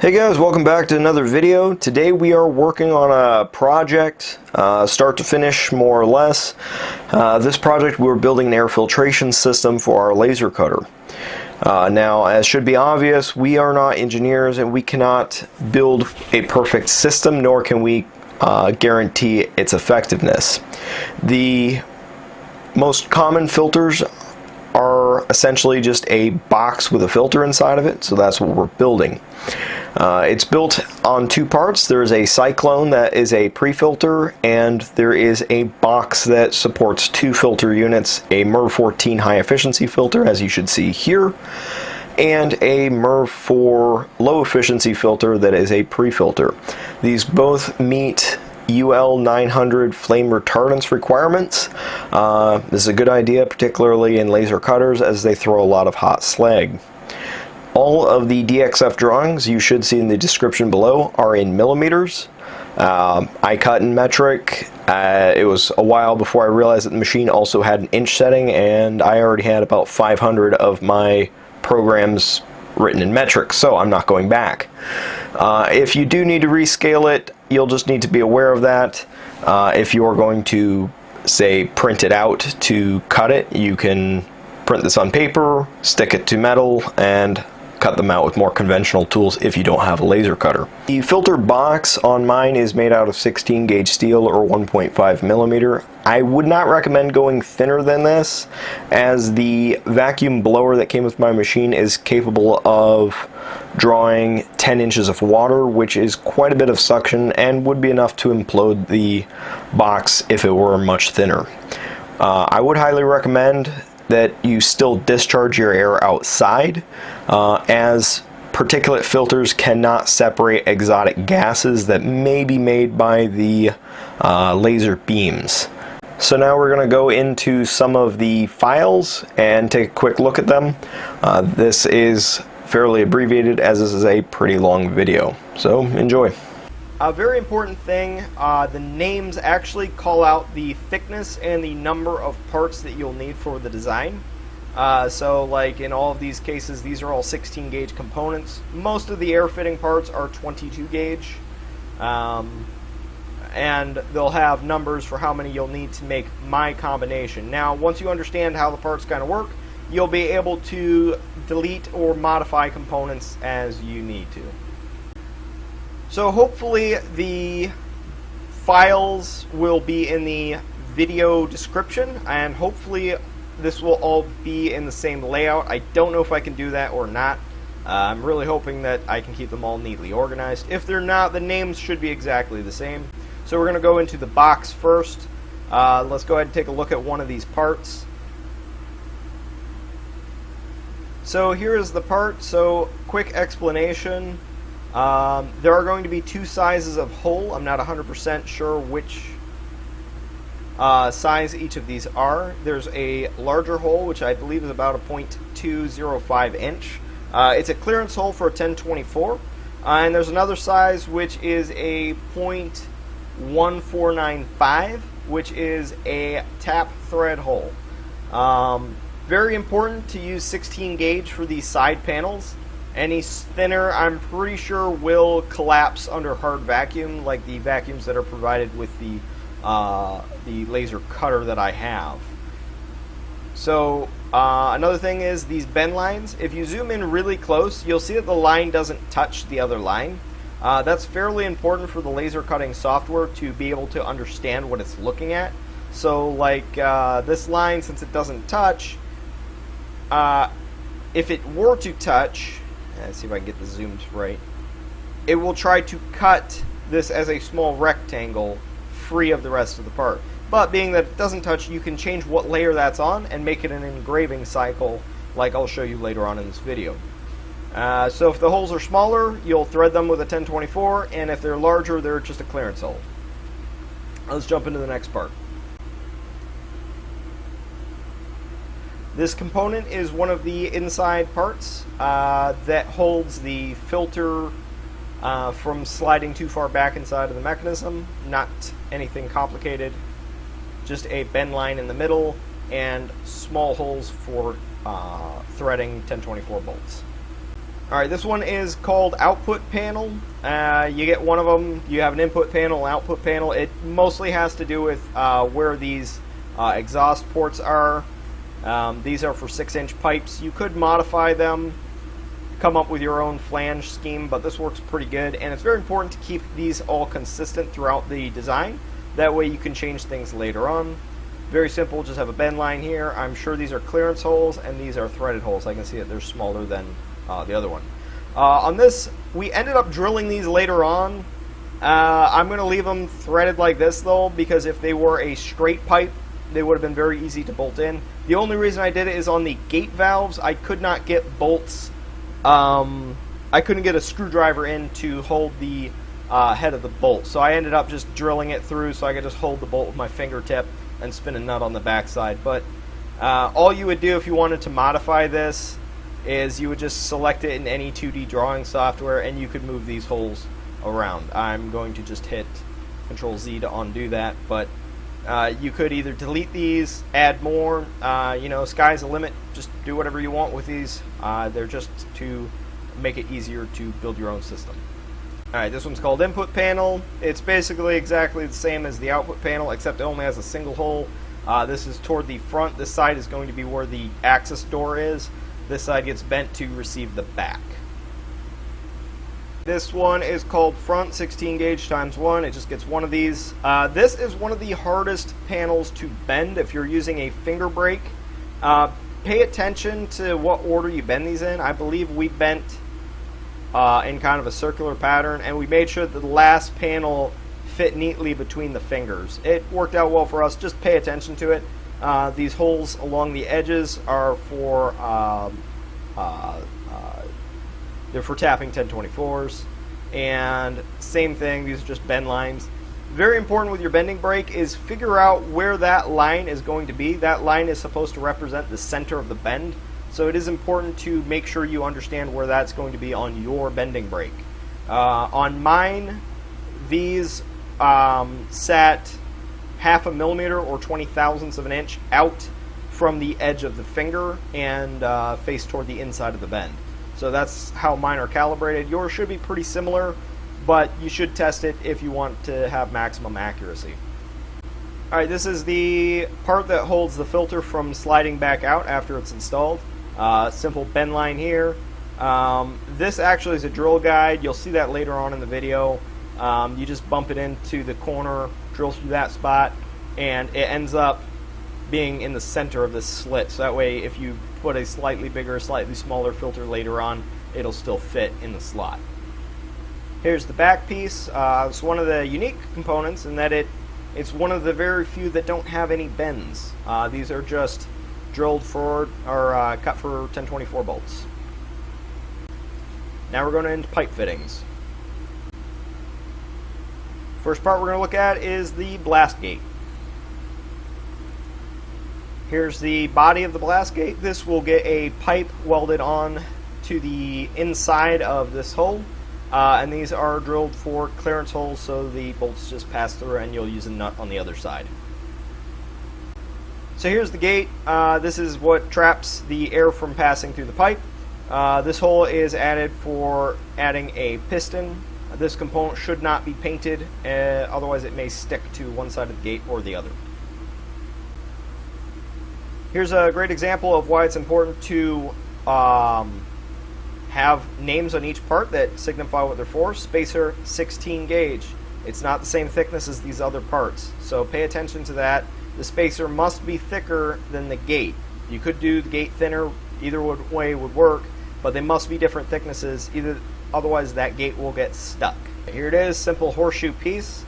Hey guys, welcome back to another video. Today we are working on a project, start to finish more or less. This project we're building an air filtration system for our laser cutter. Now, as should be obvious, we are not engineers and we cannot build a perfect system, nor can we guarantee its effectiveness. The most common filters are essentially just a box with a filter inside of it, so that's what we're building. It's built on two parts. There is a cyclone that is a pre-filter, and there is a box that supports two filter units, a MERV 14 high efficiency filter, as you should see here, and a MERV 4 low efficiency filter that is a pre-filter. These both meet UL 900 flame retardance requirements. This is a good idea, particularly in laser cutters, as they throw a lot of hot slag. All of the DXF drawings you should see in the description below are in millimeters. I cut in metric. It was a while before I realized that the machine also had an inch setting, and I already had about 500 of my programs written in metric, so I'm not going back. If you do need to rescale it, you'll just need to be aware of that. If you're going to, say, print it out to cut it, you can print this on paper, stick it to metal, and cut them out with more conventional tools if you don't have a laser cutter. The filter box on mine is made out of 16 gauge steel or 1.5 millimeter. I would not recommend going thinner than this, as the vacuum blower that came with my machine is capable of drawing 10 inches of water, which is quite a bit of suction and would be enough to implode the box if it were much thinner. I would highly recommend that you still discharge your air outside, as particulate filters cannot separate exotic gases that may be made by the laser beams. So now we're going to go into some of the files and take a quick look at them. This is fairly abbreviated, as this is a pretty long video, so enjoy. A very important thing, the names actually call out the thickness and the number of parts that you'll need for the design. So like in all of these cases, these are all 16 gauge components. Most of the air fitting parts are 22 gauge. And they'll have numbers for how many you'll need to make my combination. Now, once you understand how the parts kind of work, you'll be able to delete or modify components as you need to. So hopefully the files will be in the video description, and hopefully this will all be in the same layout. I don't know if I can do that or not. I'm really hoping that I can keep them all neatly organized. If they're not, the names should be exactly the same. So we're going to go into the box first. Let's go ahead and take a look at one of these parts. So here is the part. So quick explanation. There are going to be two sizes of hole. I'm not 100% sure which size each of these are. There's a larger hole, which I believe is about a 0.205 inch. It's a clearance hole for a 1024. And there's another size, which is a 0.1495, which is a tap thread hole. Very important to use 16 gauge for these side panels. Any thinner, I'm pretty sure, will collapse under hard vacuum, like the vacuums that are provided with the laser cutter that I have. So another thing is these bend lines. If you zoom in really close, you'll see that the line doesn't touch the other line. That's fairly important for the laser cutting software to be able to understand what it's looking at. So like this line, since it doesn't touch, if it were to touch, let's see if I can get the zoomed right, it will try to cut this as a small rectangle free of the rest of the part. But being that it doesn't touch, you can change what layer that's on and make it an engraving cycle, like I'll show you later on in this video. So if the holes are smaller, you'll thread them with a 1024, and if they're larger, they're just a clearance hole. Let's jump into the next part. This component is one of the inside parts that holds the filter from sliding too far back inside of the mechanism. Not anything complicated, just a bend line in the middle and small holes for threading 1024 bolts. Alright, this one is called Output Panel. You get one of them, you have an input panel, an output panel. It mostly has to do with where these exhaust ports are. These are for 6-inch pipes. You could modify them, come up with your own flange scheme, but this works pretty good. And it's very important to keep these all consistent throughout the design. That way you can change things later on. Very simple, just have a bend line here. I'm sure these are clearance holes, and these are threaded holes. I can see that they're smaller than the other one. On this, we ended up drilling these later on. I'm going to leave them threaded like this, though, because if they were a straight pipe, they would have been very easy to bolt in. The only reason I did it is on the gate valves, I could not get bolts. I couldn't get a screwdriver in to hold the head of the bolt, so I ended up just drilling it through so I could just hold the bolt with my fingertip and spin a nut on the backside. But all you would do if you wanted to modify this is you would just select it in any 2D drawing software and you could move these holes around. I'm going to just hit Control Z to undo that, but you could either delete these, add more, you know, sky's the limit. Just do whatever you want with these. They're just to make it easier to build your own system. Alright, this one's called Input Panel. It's basically exactly the same as the Output Panel, except it only has a single hole. This is toward the front. This side is going to be where the access door is. This side gets bent to receive the back. This one is called Front 16 gauge times 1. It just gets one of these. This is one of the hardest panels to bend if you're using a finger brake. Pay attention to what order you bend these in. I believe we bent in kind of a circular pattern, and we made sure that the last panel fit neatly between the fingers. It worked out well for us. Just pay attention to it. These holes along the edges are for they're for tapping 1024s, and same thing, these are just bend lines. Very important with your bending brake is figure out where that line is going to be. That line is supposed to represent the center of the bend, so it is important to make sure you understand where that's going to be on your bending brake. On mine, these sat 1/2 millimeter or 20 thousandths of an inch out from the edge of the finger and face toward the inside of the bend. So that's how mine are calibrated. Yours should be pretty similar, but you should test it if you want to have maximum accuracy. Alright, this is the part that holds the filter from sliding back out after it's installed. Simple bend line here. This actually is a drill guide. You'll see that later on in the video. You just bump it into the corner, drill through that spot, and it ends up being in the center of this slit. So that way, if you put a slightly bigger, slightly smaller filter later on, it'll still fit in the slot. Here's the back piece. It's one of the unique components in that it's one of the very few that don't have any bends. These are just drilled for, or cut for 1024 bolts. Now we're going into pipe fittings. First part we're going to look at is the blast gate. Here's the body of the blast gate. This will get a pipe welded on to the inside of this hole, and these are drilled for clearance holes so the bolts just pass through and you'll use a nut on the other side. So here's the gate. This is what traps the air from passing through the pipe. This hole is added for adding a piston. This component should not be painted, otherwise it may stick to one side of the gate or the other. Here's a great example of why it's important to have names on each part that signify what they're for. Spacer 16 gauge. It's not the same thickness as these other parts, so pay attention to that. The spacer must be thicker than the gate. You could do the gate thinner, either way would work, but they must be different thicknesses, otherwise that gate will get stuck. Here it is, simple horseshoe piece.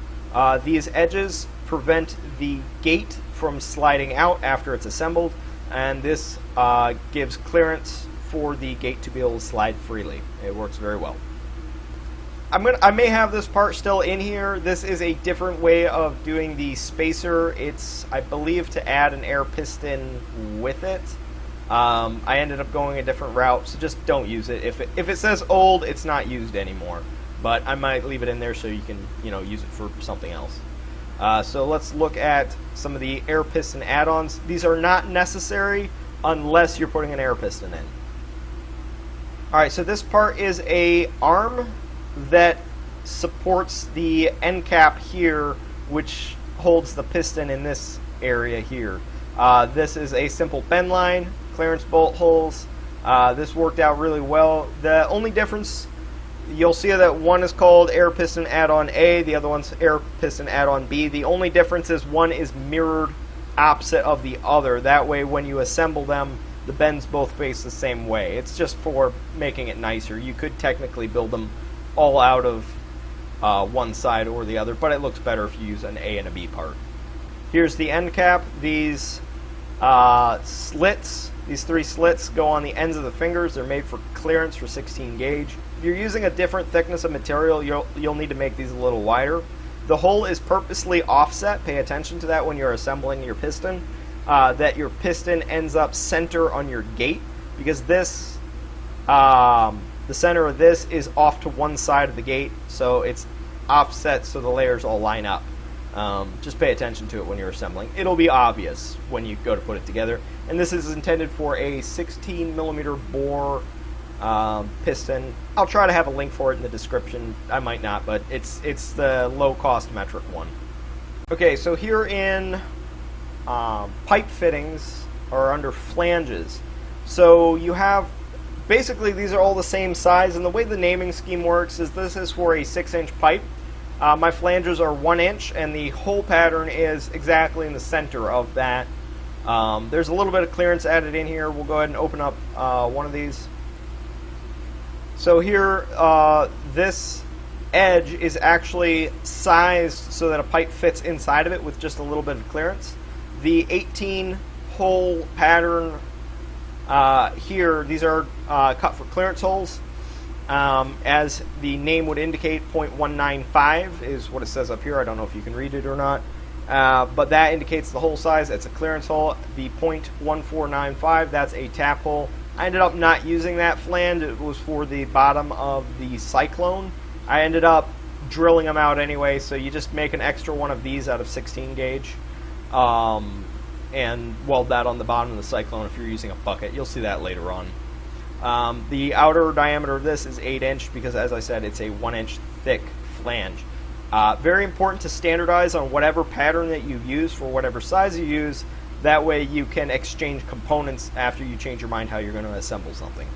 These edges prevent the gate from sliding out after it's assembled, and this gives clearance for the gate to be able to slide freely. It works very well. I may have this part still in here. This is a different way of doing the spacer. It's, I believe, to add an air piston with it. I ended up going a different route, so just don't use it. If it says old, it's not used anymore. But I might leave it in there so you can, use it for something else. So let's look at some of the air piston add-ons. These are not necessary unless you're putting an air piston in. Alright, so this part is a arm that supports the end cap here, which holds the piston in this area here. This is a simple bend line, clearance bolt holes. This worked out really well. The only difference, you'll see that one is called air piston add-on A, the other one's air piston add-on B. The only difference is one is mirrored opposite of the other. That way when you assemble them, the bends both face the same way. It's just for making it nicer. You could technically build them all out of one side or the other, but it looks better if you use an A and a B part. Here's the end cap. These slits, these 3 slits go on the ends of the fingers. They're made for clearance for 16 gauge. If you're using a different thickness of material, you'll need to make these a little wider. The hole is purposely offset. Pay attention to that when you're assembling your piston. That your piston ends up center on your gate, because this, the center of this is off to one side of the gate, so it's offset so the layers all line up. Just pay attention to it when you're assembling. It'll be obvious when you go to put it together. And this is intended for a 16mm bore piston. I'll try to have a link for it in the description. I might not, but it's the low-cost metric one. Okay, so here in pipe fittings are under flanges. So you have, basically these are all the same size, and the way the naming scheme works is this is for a 6-inch pipe. My flanges are 1 inch, and the hole pattern is exactly in the center of that. There's a little bit of clearance added in here. We'll go ahead and open up one of these. So here, this edge is actually sized so that a pipe fits inside of it with just a little bit of clearance. The 18 hole pattern here, these are cut for clearance holes. As the name would indicate, 0.195 is what it says up here. I don't know if you can read it or not. But that indicates the hole size. It's a clearance hole. The 0.1495, that's a tap hole. I ended up not using that flange. It was for the bottom of the Cyclone. I ended up drilling them out anyway, so you just make an extra one of these out of 16 gauge. And weld that on the bottom of the Cyclone if you're using a bucket. You'll see that later on. The outer diameter of this is 8 inch because, as I said, it's a 1 inch thick flange. Very important to standardize on whatever pattern that you use for whatever size you use. That way you can exchange components after you change your mind how you're going to assemble something.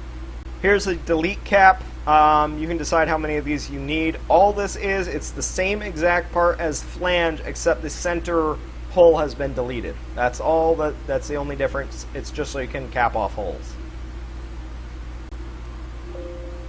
Here's a delete cap. You can decide how many of these you need. All this is, it's the same exact part as flange, except the center hole has been deleted. That's all. That's the only difference. It's just so you can cap off holes.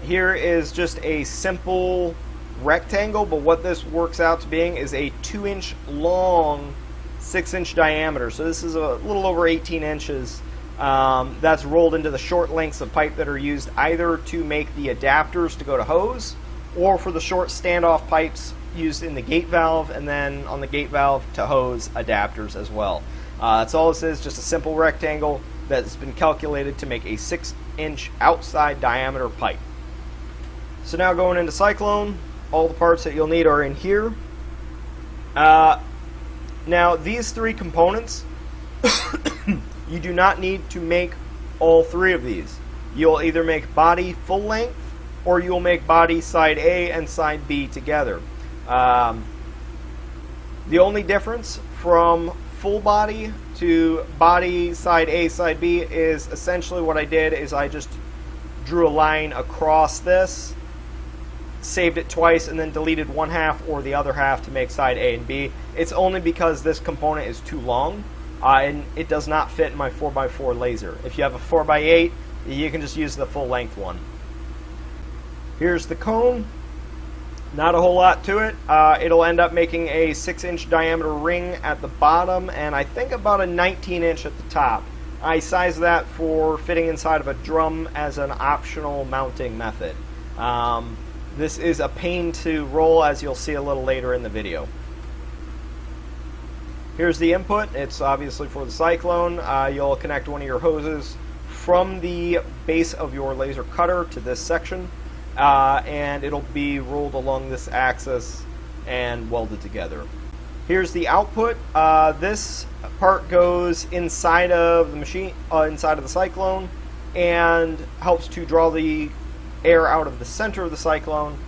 Here is just a simple rectangle, but what this works out to being is a 2-inch long, 6-inch diameter. So this is a little over 18 inches. That's rolled into the short lengths of pipe that are used either to make the adapters to go to hose, or for the short standoff pipes used in the gate valve, and then on the gate valve to hose adapters as well. That's all this is, just a simple rectangle that's been calculated to make a 6-inch outside diameter pipe. So now going into Cyclone, all the parts that you'll need are in here. Now these 3 components, you do not need to make all 3 of these. You'll either make body full length, or you'll make body side A and side B together. The only difference from full body to body side A, side B is essentially what I did is I just drew a line across this, saved it twice, and then deleted one half or the other half to make side A and B. It's only because this component is too long and it does not fit in my 4x4 laser. If you have a 4x8, you can just use the full length one. Here's the cone. Not a whole lot to it. It'll end up making a 6-inch diameter ring at the bottom, and I think about a 19-inch at the top. I sized that for fitting inside of a drum as an optional mounting method. This is a pain to roll, as you'll see a little later in the video. Here's the input. It's obviously for the Cyclone. You'll connect one of your hoses from the base of your laser cutter to this section, and it'll be rolled along this axis and welded together. Here's the output. This part goes inside of the machine, inside of the Cyclone, and helps to draw the air out of the center of the cyclone.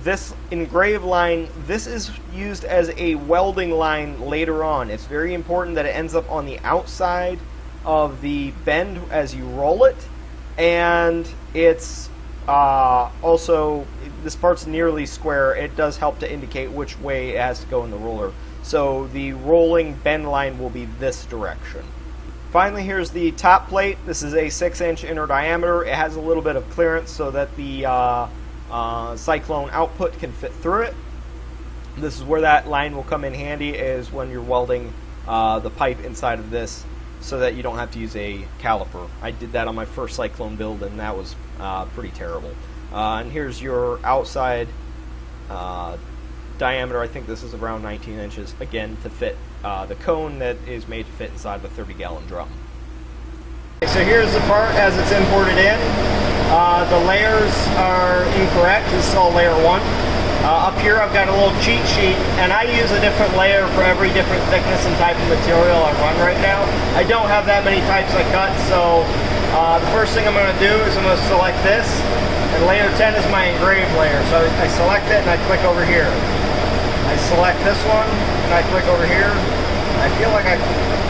This engrave line, this is used as a welding line later on. It's very important that it ends up on the outside of the bend as you roll it, and it's also, this part's nearly square. It does help to indicate which way it has to go in the roller. So the rolling bend line will be this direction. Finally, here's the top plate. This is a 6-inch inner diameter. It has a little bit of clearance so that the cyclone output can fit through it. This is where that line will come in handy, is when you're welding the pipe inside of this, so that you don't have to use a caliper. I did that on my first cyclone build, and that was pretty terrible. And here's your outside diameter. I think this is around 19 inches, again, to fit the cone that is made to fit inside of a 30-gallon drum. So here's the part as it's imported in. The layers are incorrect. This is all layer 1. Up here I've got a little cheat sheet, and I use a different layer for every different thickness and type of material I run right now. I don't have that many types I cut, so the first thing I'm going to do is I'm going to select this, and layer 10 is my engraved layer. So I select it and I click over here. I select this one and I click over here. I feel like I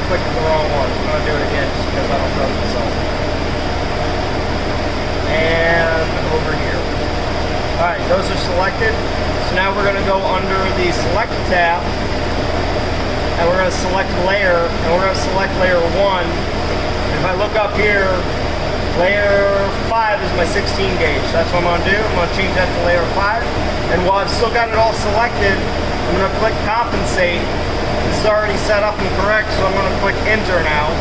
clicked the wrong one. I'm going to do it again just because I don't trust myself. And over here. Alright, those are selected. So now we're going to go under the select tab, and we're going to select layer, and we're going to select layer 1. If I look up here, layer 5 is my 16 gauge. So that's what I'm going to do. I'm going to change that to layer 5. And while I've still got it all selected, I'm going to click compensate. This is already set up and correct, so I'm going to click enter now.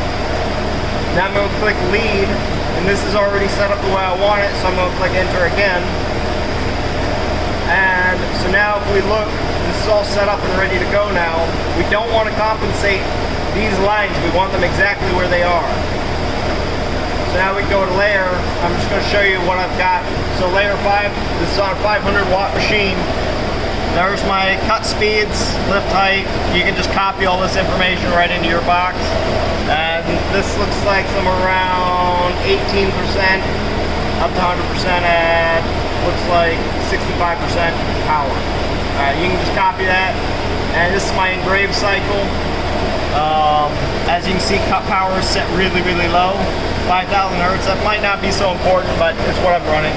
Now I'm going to click lead, and this is already set up the way I want it, so I'm going to click enter again. And so now if we look, this is all set up and ready to go now. We don't want to compensate these lines. We want them exactly where they are. So now we go to layer. I'm just going to show you what I've got. So layer 5, this is on a 500 watt machine. There's my cut speeds, lift height. You can just copy all this information right into your box. And this looks like somewhere around 18% up to 100% at, looks like 65% power. You can just copy that. And this is my engraved cycle. As you can see, cut power is set really, really low. 5,000 hertz. That might not be so important, but it's what I'm running.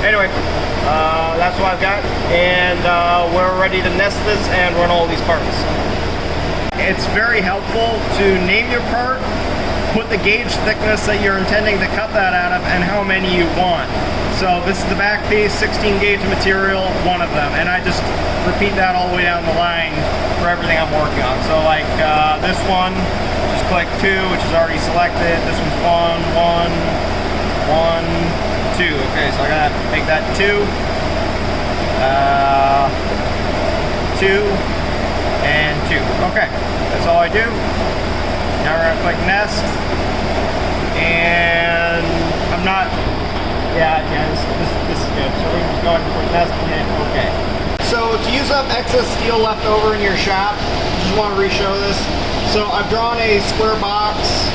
Anyway, that's what I've got. And we're ready to nest this and run all these parts. It's very helpful to name your part, put the gauge thickness that you're intending to cut that out of, and how many you want. So this is the back piece, 16 gauge material, one of them. And I just repeat that all the way down the line for everything I'm working on. So like this one, just click 2, which is already selected. This one's 1, 2. Okay, so I gotta make that 2. 2 and 2. Okay, that's all I do. Now we're gonna click nest. And I'm not, this is good. So we can just go ahead and click nest and hit OK. So to use up excess steel left over in your shop, just want to re-show this. So I've drawn a square box.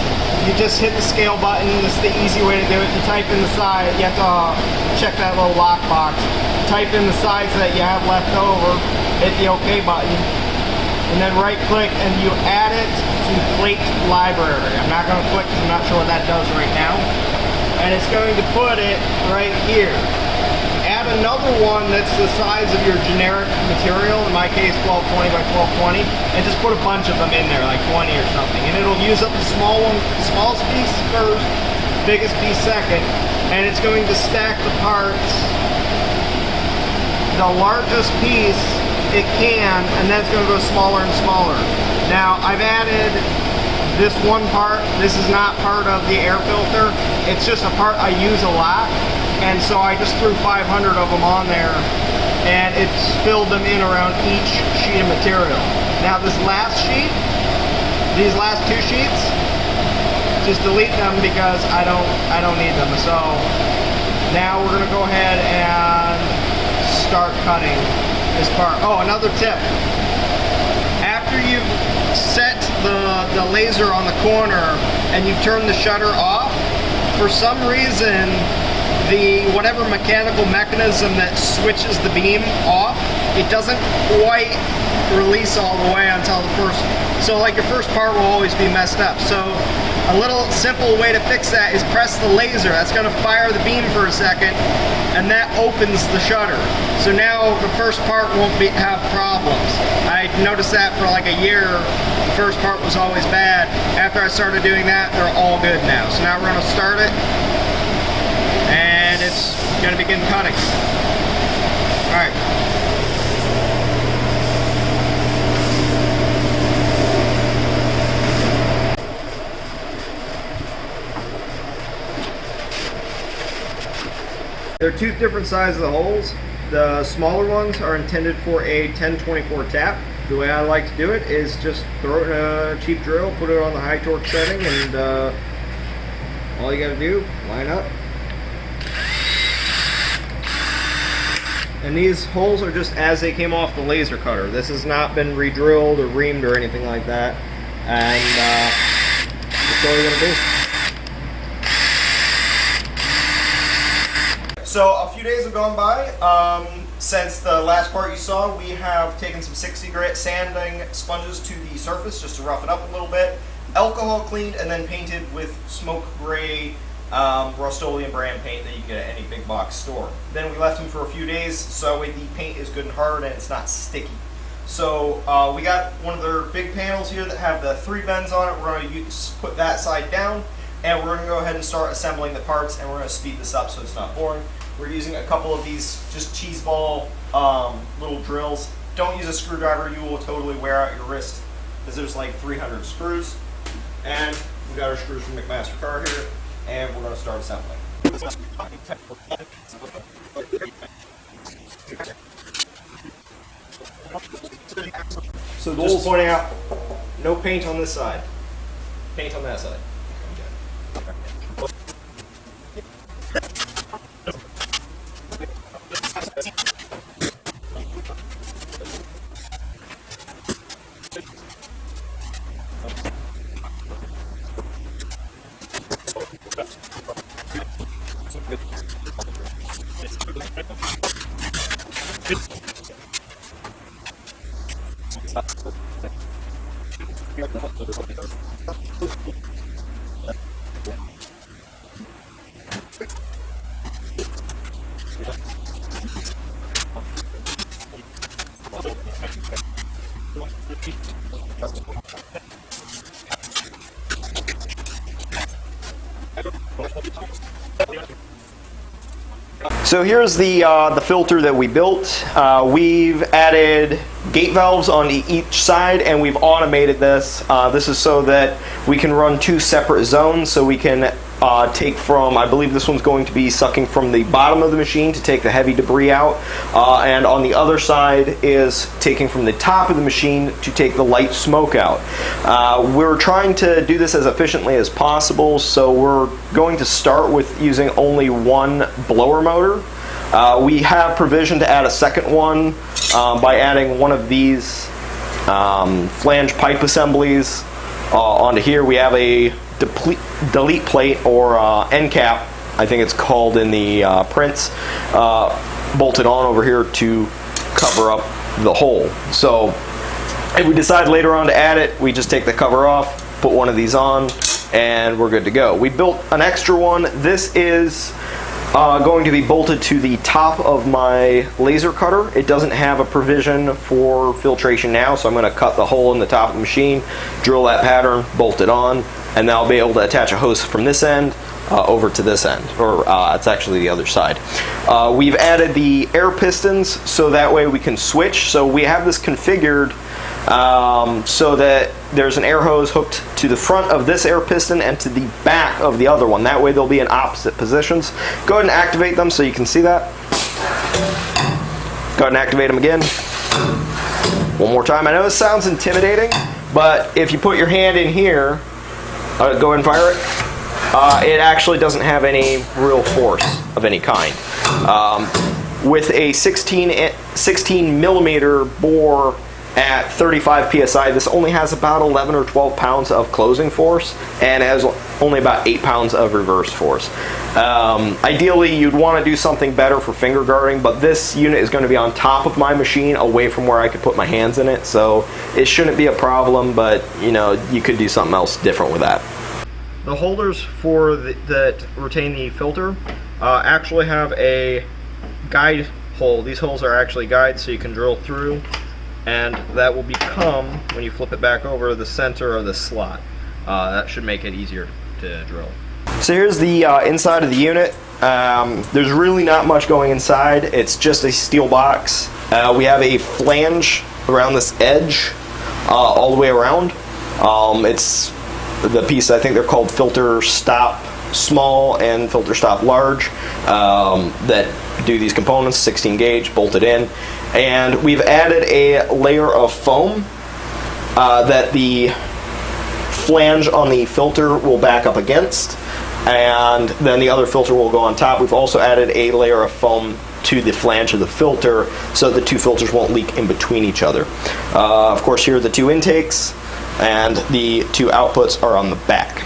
You just hit the scale button. This is the easy way to do it. You type in the size. You have to check that little lock box. Type in the size that you have left over. Hit the OK button. And then right click and you add it to plate library. I'm not going to click because I'm not sure what that does right now. And it's going to put it right here. Add another one that's the size of your generic material, in my case 1220 by 1220, and just put a bunch of them in there, like 20 or something. And it'll use up the small one, the smallest piece first, biggest piece second, and it's going to stack the parts, the largest piece it can, and then it's going to go smaller and smaller. Now I've added this one part. This is not part of the air filter. It's just a part I use a lot, and so I just threw 500 of them on there, and it's filled them in around each sheet of material. Now this last sheet, these last 2 sheets, just delete them because I don't need them. So now we're gonna go ahead and start cutting this part. Oh, another tip. After you've set the laser on the corner and you turn the shutter off, for some reason the whatever mechanical mechanism that switches the beam off, it doesn't quite release all the way until the first. So like your first part will always be messed up. So a little simple way to fix that is press the laser. That's going to fire the beam for a second, and that opens the shutter. So now the first part won't have problems. I noticed that for like a year. The first part was always bad. After I started doing that, they're all good now. So now we're going to start it, and it's going to begin cutting. All right. There are two different sizes of holes. The smaller ones are intended for a 1024 tap. The way I like to do it is just throw it in a cheap drill, put it on the high torque setting, and all you gotta do, line up. And these holes are just as they came off the laser cutter. This has not been re-drilled or reamed or anything like that. And that's all you're gonna do. So a few days have gone by since the last part you saw. We have taken some 60 grit sanding sponges to the surface just to rough it up a little bit, alcohol cleaned, and then painted with smoke gray Rust-Oleum brand paint that you can get at any big box store. Then we left them for a few days so the paint is good and hard and it's not sticky. So we got one of their big panels here that have the 3 bends on it. We're going to put that side down, and we're going to go ahead and start assembling the parts, and we're going to speed this up so it's not boring. We're using a couple of these just cheese ball little drills. Don't use a screwdriver, you will totally wear out your wrist because there's like 300 screws. And we got our screws from McMaster Car here, and we're going to start assembling. So just pointing out, no paint on this side, paint on that side. So here's the filter that we built. We've added gate valves on each side, and we've automated this. This is so that we can run 2 separate zones, so we can take from, I believe this one's going to be sucking from the bottom of the machine to take the heavy debris out, and on the other side is taking from the top of the machine to take the light smoke out. We're trying to do this as efficiently as possible, so we're going to start with using only one blower motor. We have provision to add a second one by adding one of these flange pipe assemblies onto here. We have a delete plate, or end cap, I think it's called in the prints, bolted on over here to cover up the hole. So if we decide later on to add it, we just take the cover off, put one of these on, and we're good to go. We built an extra one. This is going to be bolted to the top of my laser cutter. It doesn't have a provision for filtration now, so I'm going to cut the hole in the top of the machine, drill that pattern, bolt it on, and then I'll be able to attach a hose from this end over to this end, or it's actually the other side. We've added the air pistons so that way we can switch. So we have this configured so that there's an air hose hooked to the front of this air piston and to the back of the other one. That way they'll be in opposite positions. Go ahead and activate them so you can see that. Go ahead and activate them again. One more time. I know this sounds intimidating, but if you put your hand in here, go ahead and fire it. It actually doesn't have any real force of any kind. With a 16 millimeter bore at 35 psi. This only has about 11 or 12 pounds of closing force and has only about 8 pounds of reverse force. Ideally, you'd want to do something better for finger guarding, but this unit is going to be on top of my machine, away from where I could put my hands in it, so it shouldn't be a problem, but you know, you could do something else different with that. The holders for that retain the filter actually have a guide hole. These holes are actually guides, so you can drill through, and that will become, when you flip it back over, the center of the slot. That should make it easier to drill. So here's the inside of the unit. There's really not much going inside. It's just a steel box. We have a flange around this edge all the way around. It's the piece, I think they're called filter stop small and filter stop large, that do these components, 16 gauge, bolted in. And we've added a layer of foam that the flange on the filter will back up against, and then the other filter will go on top. We've also added a layer of foam to the flange of the filter so the two filters won't leak in between each other. Of course, here are the two intakes, and the two outputs are on the back.